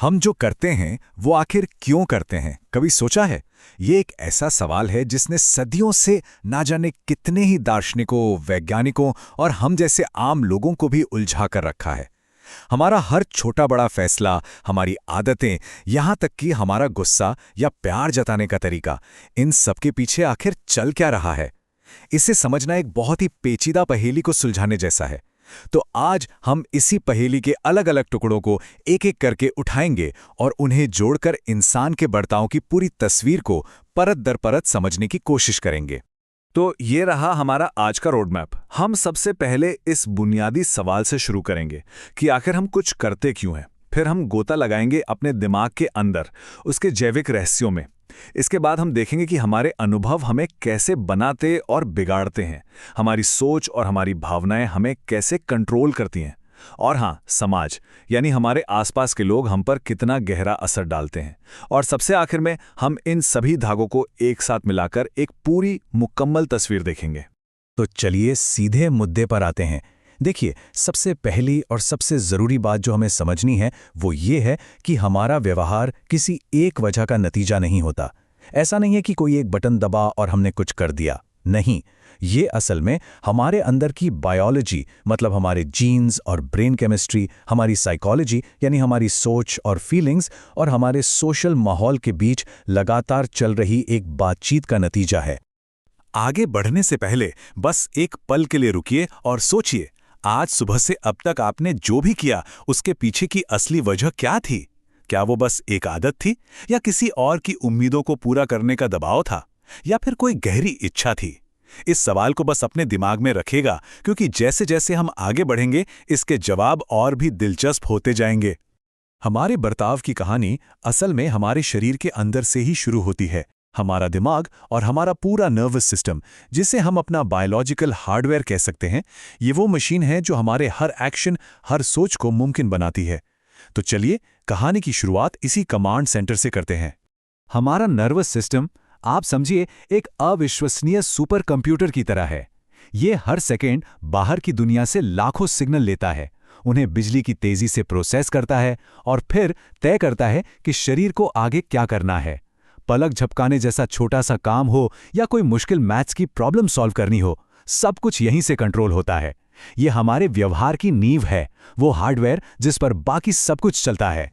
हम जो करते हैं वो आखिर क्यों करते हैं, कभी सोचा है? ये एक ऐसा सवाल है जिसने सदियों से ना जाने कितने ही दार्शनिकों, वैज्ञानिकों और हम जैसे आम लोगों को भी उलझा कर रखा है। हमारा हर छोटा बड़ा फैसला, हमारी आदतें, यहाँ तक कि हमारा गुस्सा या प्यार जताने का तरीका, इन सब के पीछे आखिर चल क्या रहा है? इसे समझना एक बहुत ही पेचीदा पहेली को सुलझाने जैसा है। तो आज हम इसी पहेली के अलग अलग टुकड़ों को एक एक करके उठाएंगे और उन्हें जोड़कर इंसान के बर्ताव की पूरी तस्वीर को परत दर परत समझने की कोशिश करेंगे। तो ये रहा हमारा आज का रोड मैप। हम सबसे पहले इस बुनियादी सवाल से शुरू करेंगे कि आखिर हम कुछ करते क्यों हैं। फिर हम गोता लगाएंगे अपने दिमाग के अंदर, उसके जैविक रहस्यों में। इसके बाद हम देखेंगे कि हमारे अनुभव हमें कैसे बनाते और बिगाड़ते हैं, हमारी सोच और हमारी भावनाएं हमें कैसे कंट्रोल करती हैं, और हाँ, समाज यानी हमारे आसपास के लोग हम पर कितना गहरा असर डालते हैं। और सबसे आखिर में हम इन सभी धागों को एक साथ मिलाकर एक पूरी मुकम्मल तस्वीर देखेंगे। तो चलिए सीधे मुद्दे पर आते हैं। देखिए, सबसे पहली और सबसे ज़रूरी बात जो हमें समझनी है वो ये है कि हमारा व्यवहार किसी एक वजह का नतीजा नहीं होता। ऐसा नहीं है कि कोई एक बटन दबा और हमने कुछ कर दिया। नहीं, ये असल में हमारे अंदर की बायोलॉजी, मतलब हमारे जीन्स और ब्रेन केमिस्ट्री, हमारी साइकोलॉजी यानी हमारी सोच और फीलिंग्स, और हमारे सोशल माहौल के बीच लगातार चल रही एक बातचीत का नतीजा है। आगे बढ़ने से पहले बस एक पल के लिए रुकिए और सोचिए, आज सुबह से अब तक आपने जो भी किया उसके पीछे की असली वजह क्या थी? क्या वो बस एक आदत थी, या किसी और की उम्मीदों को पूरा करने का दबाव था, या फिर कोई गहरी इच्छा थी? इस सवाल को बस अपने दिमाग में रखिएगा, क्योंकि जैसे जैसे हम आगे बढ़ेंगे इसके जवाब और भी दिलचस्प होते जाएंगे। हमारे बर्ताव की कहानी असल में हमारे शरीर के अंदर से ही शुरू होती है। हमारा दिमाग और हमारा पूरा नर्वस सिस्टम, जिसे हम अपना बायोलॉजिकल हार्डवेयर कह सकते हैं, ये वो मशीन है जो हमारे हर एक्शन, हर सोच को मुमकिन बनाती है। तो चलिए कहानी की शुरुआत इसी कमांड सेंटर से करते हैं। हमारा नर्वस सिस्टम, आप समझिए, एक अविश्वसनीय सुपर कंप्यूटर की तरह है। ये हर सेकेंड बाहर की दुनिया से लाखों सिग्नल लेता है, उन्हें बिजली की तेजी से प्रोसेस करता है और फिर तय करता है कि शरीर को आगे क्या करना है। पलक झपकाने जैसा छोटा सा काम हो या कोई मुश्किल मैथ्स की प्रॉब्लम सॉल्व करनी हो, सब कुछ यहीं से कंट्रोल होता है। ये हमारे व्यवहार की नींव है, वो हार्डवेयर जिस पर बाकी सब कुछ चलता है।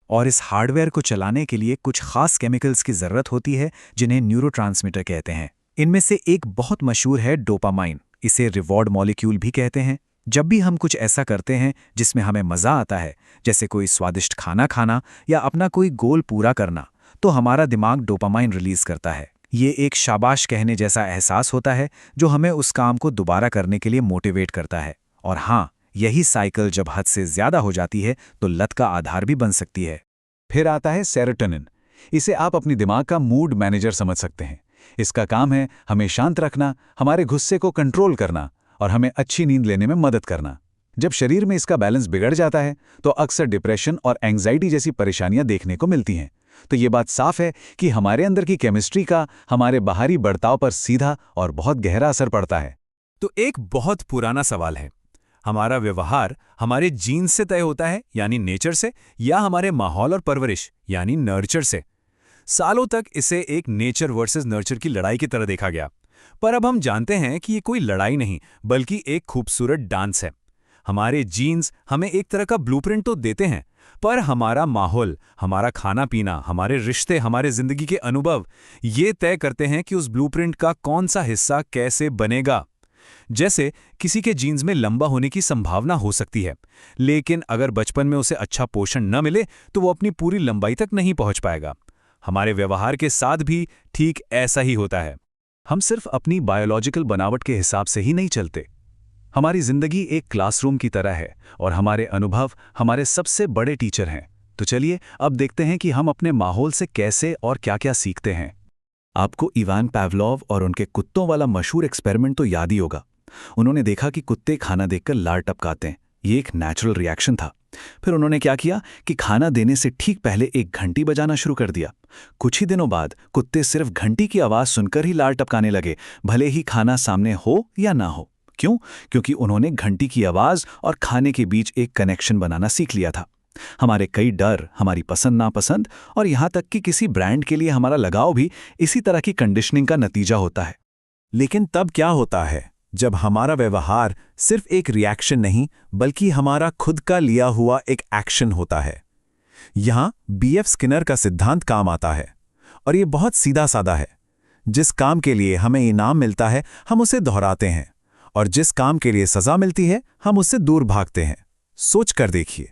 और इस हार्डवेयर को चलाने के लिए कुछ खास केमिकल्स की जरूरत होती है, जिन्हें न्यूरोट्रांसमीटर कहते हैं। इनमें से एक बहुत मशहूर है डोपामाइन। इसे रिवॉर्ड मॉलिक्यूल भी कहते हैं। जब भी हम कुछ ऐसा करते हैं जिसमें हमें मजा आता है, जैसे कोई स्वादिष्ट खाना खाना या अपना कोई गोल पूरा करना, तो हमारा दिमाग डोपामाइन रिलीज करता है। ये एक शाबाश कहने जैसा एहसास होता है जो हमें उस काम को दोबारा करने के लिए मोटिवेट करता है। और हाँ, यही साइकिल जब हद से ज्यादा हो जाती है तो लत का आधार भी बन सकती है। फिर आता है सेरोटोनिन। इसे आप अपनी दिमाग का मूड मैनेजर समझ सकते हैं। इसका काम है हमें शांत रखना, हमारे गुस्से को कंट्रोल करना और हमें अच्छी नींद लेने में मदद करना। जब शरीर में इसका बैलेंस बिगड़ जाता है तो अक्सर डिप्रेशन और एंग्जाइटी जैसी परेशानियां देखने को मिलती हैं। तो ये बात साफ है कि हमारे अंदर की केमिस्ट्री का हमारे बाहरी बर्ताव पर सीधा और बहुत गहरा असर पड़ता है। तो एक बहुत पुराना सवाल है, हमारा व्यवहार हमारे जीन से तय होता है यानी नेचर से, या हमारे माहौल और परवरिश यानी नर्चर से? सालों तक इसे एक नेचर वर्सेस नर्चर की लड़ाई की तरह देखा गया, पर अब हम जानते हैं कि ये कोई लड़ाई नहीं बल्कि एक खूबसूरत डांस है। हमारे जीन्स हमें एक तरह का ब्लूप्रिंट तो देते हैं, पर हमारा माहौल, हमारा खाना पीना, हमारे रिश्ते, हमारे जिंदगी के अनुभव, ये तय करते हैं कि उस ब्लूप्रिंट का कौन सा हिस्सा कैसे बनेगा। जैसे किसी के जीन्स में लंबा होने की संभावना हो सकती है, लेकिन अगर बचपन में उसे अच्छा पोषण न मिले तो वो अपनी पूरी लंबाई तक नहीं पहुंच पाएगा। हमारे व्यवहार के साथ भी ठीक ऐसा ही होता है। हम सिर्फ अपनी बायोलॉजिकल बनावट के हिसाब से ही नहीं चलते। हमारी जिंदगी एक क्लासरूम की तरह है और हमारे अनुभव हमारे सबसे बड़े टीचर हैं। तो चलिए अब देखते हैं कि हम अपने माहौल से कैसे और क्या-क्या सीखते हैं। आपको इवान पावलोव और उनके कुत्तों वाला मशहूर एक्सपेरिमेंट तो याद ही होगा। उन्होंने देखा कि कुत्ते खाना देखकर लार टपकाते हैं। ये एक नेचुरल रिएक्शन था। फिर उन्होंने क्या किया कि खाना देने से ठीक पहले एक घंटी बजाना शुरू कर दिया। कुछ ही दिनों बाद कुत्ते सिर्फ घंटी की आवाज़ सुनकर ही लार टपकाने लगे, भले ही खाना सामने हो या ना हो। क्यों? क्योंकि उन्होंने घंटी की आवाज़ और खाने के बीच एक कनेक्शन बनाना सीख लिया था। हमारे कई डर, हमारी पसंद नापसंद और यहाँ तक कि किसी ब्रांड के लिए हमारा लगाव भी इसी तरह की कंडीशनिंग का नतीजा होता है। लेकिन तब क्या होता है जब हमारा व्यवहार सिर्फ एक रिएक्शन नहीं बल्कि हमारा खुद का लिया हुआ एक एक्शन होता है? यहाँ बीएफ स्किनर का सिद्धांत काम आता है और ये बहुत सीधा साधा है। जिस काम के लिए हमें इनाम मिलता है हम उसे दोहराते हैं और जिस काम के लिए सजा मिलती है हम उससे दूर भागते हैं। सोच कर देखिए,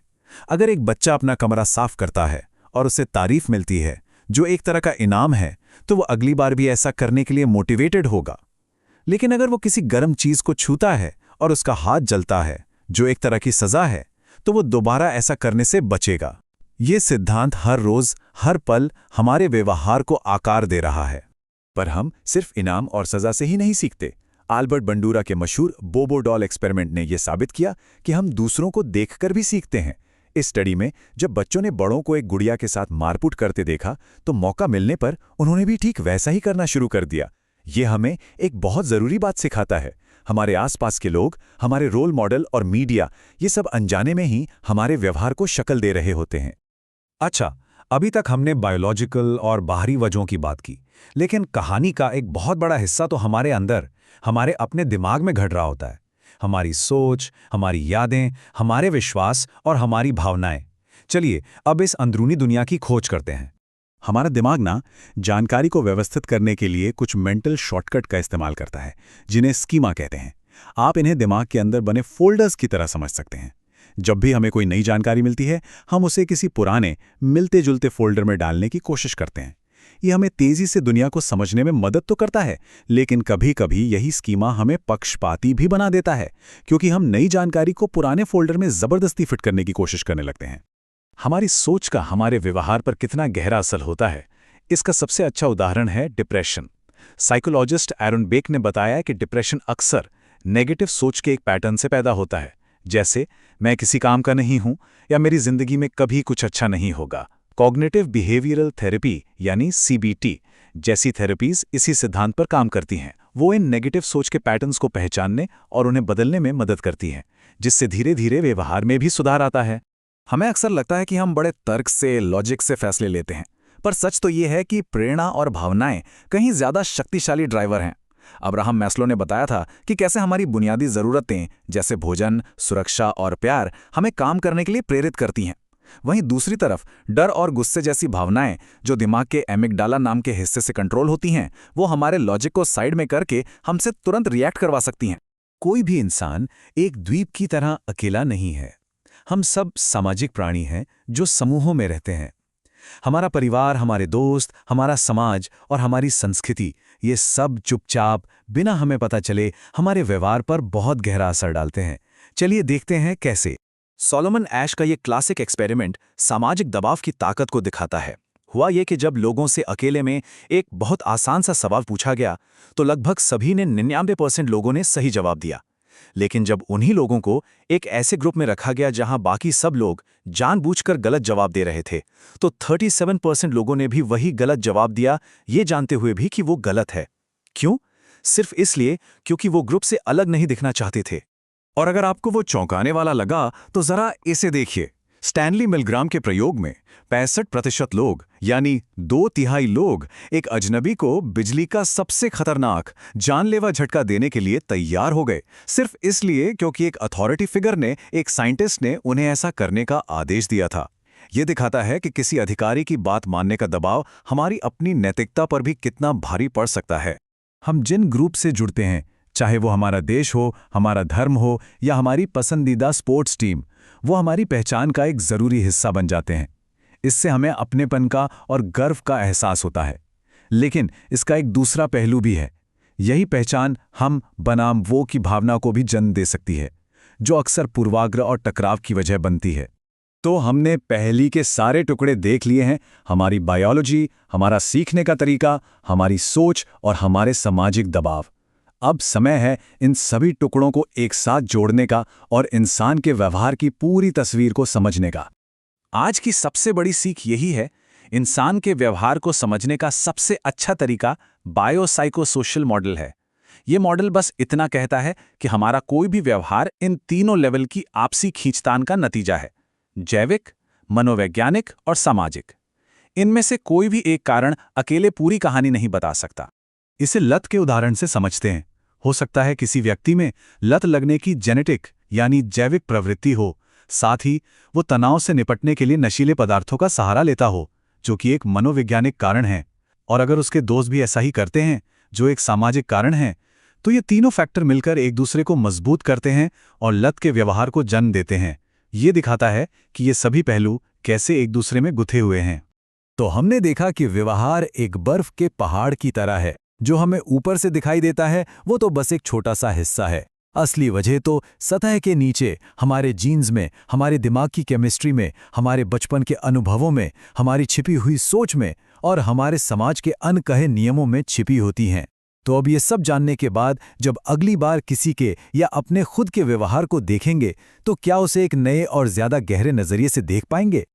अगर एक बच्चा अपना कमरा साफ करता है और उसे तारीफ मिलती है जो एक तरह का इनाम है, तो वो अगली बार भी ऐसा करने के लिए मोटिवेटेड होगा। लेकिन अगर वो किसी गर्म चीज को छूता है और उसका हाथ जलता है जो एक तरह की सजा है, तो वो दोबारा ऐसा करने से बचेगा। ये सिद्धांत हर रोज हर पल हमारे व्यवहार को आकार दे रहा है। पर हम सिर्फ इनाम और सजा से ही नहीं सीखते। आल्बर्ट बंडूरा के मशहूर बोबो डॉल एक्सपेरिमेंट ने यह साबित किया कि हम दूसरों को देखकर भी सीखते हैं। इस स्टडी में जब बच्चों ने बड़ों को एक गुड़िया के साथ मारपीट करते देखा तो मौका मिलने पर उन्होंने भी ठीक वैसा ही करना शुरू कर दिया। ये हमें एक बहुत जरूरी बात सिखाता है। हमारे आसपास के लोग, हमारे रोल मॉडल और मीडिया, ये सब अनजाने में ही हमारे व्यवहार को शक्ल दे रहे होते हैं। अच्छा, अभी तक हमने बायोलॉजिकल और बाहरी वजहों की बात की, लेकिन कहानी का एक बहुत बड़ा हिस्सा तो हमारे अंदर, हमारे अपने दिमाग में घट रहा होता है। हमारी सोच, हमारी यादें, हमारे विश्वास और हमारी भावनाएं। चलिए अब इस अंदरूनी दुनिया की खोज करते हैं। हमारा दिमाग ना जानकारी को व्यवस्थित करने के लिए कुछ मेंटल शॉर्टकट का इस्तेमाल करता है, जिन्हें स्कीमा कहते हैं। आप इन्हें दिमाग के अंदर बने फोल्डर्स की तरह समझ सकते हैं। जब भी हमें कोई नई जानकारी मिलती है, हम उसे किसी पुराने मिलते जुलते फोल्डर में डालने की कोशिश करते हैं। ये हमें तेजी से दुनिया को समझने में मदद तो करता है, लेकिन कभी-कभी यही स्कीमा हमें पक्षपाती भी बना देता है, क्योंकि हम नई जानकारी को पुराने फोल्डर में जबरदस्ती फिट करने की कोशिश करने लगते हैं। हमारी सोच का हमारे व्यवहार पर कितना गहरा असर होता है, इसका सबसे अच्छा उदाहरण है डिप्रेशन। साइकोलॉजिस्ट एरन बेक ने बताया कि डिप्रेशन अक्सर नेगेटिव सोच के एक पैटर्न से पैदा होता है, जैसे मैं किसी काम का नहीं हूं या मेरी जिंदगी में कभी कुछ अच्छा नहीं होगा। कॉग्निटिव बिहेवियरल थेरेपी यानी सीबीटी जैसी थेरेपीज इसी सिद्धांत पर काम करती हैं। वो इन नेगेटिव सोच के पैटर्न्स को पहचानने और उन्हें बदलने में मदद करती हैं, जिससे धीरे धीरे व्यवहार में भी सुधार आता है। हमें अक्सर लगता है कि हम बड़े तर्क से, लॉजिक से फैसले लेते हैं, पर सच तो ये है कि प्रेरणा और भावनाएं कहीं ज्यादा शक्तिशाली ड्राइवर हैं। अब्राहम मैस्लो ने बताया था कि कैसे हमारी बुनियादी जरूरतें जैसे भोजन, सुरक्षा और प्यार हमें काम करने के लिए प्रेरित करती हैं। वहीं दूसरी तरफ डर और गुस्से जैसी भावनाएं, जो दिमाग के एमिगडाला नाम के हिस्से से कंट्रोल होती हैं, वो हमारे लॉजिक को साइड में करके हमसे तुरंत रिएक्ट करवा सकती हैं। कोई भी इंसान एक द्वीप की तरह अकेला नहीं है। हम सब सामाजिक प्राणी हैं जो समूहों में रहते हैं। हमारा परिवार, हमारे दोस्त, हमारा समाज और हमारी संस्कृति, ये सब चुपचाप बिना हमें पता चले हमारे व्यवहार पर बहुत गहरा असर डालते हैं। चलिए देखते हैं कैसे। सोलोमन एश का ये क्लासिक एक्सपेरिमेंट सामाजिक दबाव की ताकत को दिखाता है। हुआ ये कि जब लोगों से अकेले में एक बहुत आसान सा सवाल पूछा गया तो लगभग सभी ने 99% लोगों ने सही जवाब दिया। लेकिन जब उन्हीं लोगों को एक ऐसे ग्रुप में रखा गया जहां बाकी सब लोग जानबूझकर गलत जवाब दे रहे थे, तो 37% लोगों ने भी वही गलत जवाब दिया, ये जानते हुए भी कि वो गलत है। क्यों? सिर्फ इसलिए क्योंकि वो ग्रुप से अलग नहीं दिखना चाहते थे। और अगर आपको वो चौंकाने वाला लगा तो जरा इसे देखिए। स्टैनली मिलग्राम के प्रयोग में 65% लोग यानी 2/3 लोग एक अजनबी को बिजली का सबसे खतरनाक जानलेवा झटका देने के लिए तैयार हो गए, सिर्फ इसलिए क्योंकि एक अथॉरिटी फिगर ने, एक साइंटिस्ट ने उन्हें ऐसा करने का आदेश दिया था। यह दिखाता है कि किसी अधिकारी की बात मानने का दबाव हमारी अपनी नैतिकता पर भी कितना भारी पड़ सकता है। हम जिन ग्रुप से जुड़ते हैं, चाहे वो हमारा देश हो, हमारा धर्म हो या हमारी पसंदीदा स्पोर्ट्स टीम, वो हमारी पहचान का एक जरूरी हिस्सा बन जाते हैं। इससे हमें अपनेपन का और गर्व का एहसास होता है। लेकिन इसका एक दूसरा पहलू भी है। यही पहचान हम बनाम वो की भावना को भी जन्म दे सकती है, जो अक्सर पूर्वाग्रह और टकराव की वजह बनती है। तो हमने पहेली के सारे टुकड़े देख लिए हैं, हमारी बायोलॉजी, हमारा सीखने का तरीका, हमारी सोच और हमारे सामाजिक दबाव। अब समय है इन सभी टुकड़ों को एक साथ जोड़ने का और इंसान के व्यवहार की पूरी तस्वीर को समझने का। आज की सबसे बड़ी सीख यही है, इंसान के व्यवहार को समझने का सबसे अच्छा तरीका बायोसाइकोसोशल मॉडल है। ये मॉडल बस इतना कहता है कि हमारा कोई भी व्यवहार इन तीनों लेवल की आपसी खींचतान का नतीजा है: जैविक, मनोवैज्ञानिक और सामाजिक। इनमें से कोई भी एक कारण अकेले पूरी कहानी नहीं बता सकता। इसे लत के उदाहरण से समझते हैं। हो सकता है किसी व्यक्ति में लत लगने की जेनेटिक यानी जैविक प्रवृत्ति हो, साथ ही वो तनाव से निपटने के लिए नशीले पदार्थों का सहारा लेता हो, जो कि एक मनोवैज्ञानिक कारण है। और अगर उसके दोस्त भी ऐसा ही करते हैं, जो एक सामाजिक कारण है, तो ये तीनों फैक्टर मिलकर एक दूसरे को मजबूत करते हैं और लत के व्यवहार को जन्म देते हैं। ये दिखाता है कि ये सभी पहलू कैसे एक दूसरे में गुथे हुए हैं। तो हमने देखा कि व्यवहार एक बर्फ के पहाड़ की तरह है। जो हमें ऊपर से दिखाई देता है वो तो बस एक छोटा सा हिस्सा है। असली वजह तो सतह के नीचे, हमारे जीन्स में, हमारे दिमाग की केमिस्ट्री में, हमारे बचपन के अनुभवों में, हमारी छिपी हुई सोच में और हमारे समाज के अनकहे नियमों में छिपी होती हैं। तो अब ये सब जानने के बाद जब अगली बार किसी के या अपने खुद के व्यवहार को देखेंगे, तो क्या उसे एक नए और ज्यादा गहरे नजरिए से देख पाएंगे?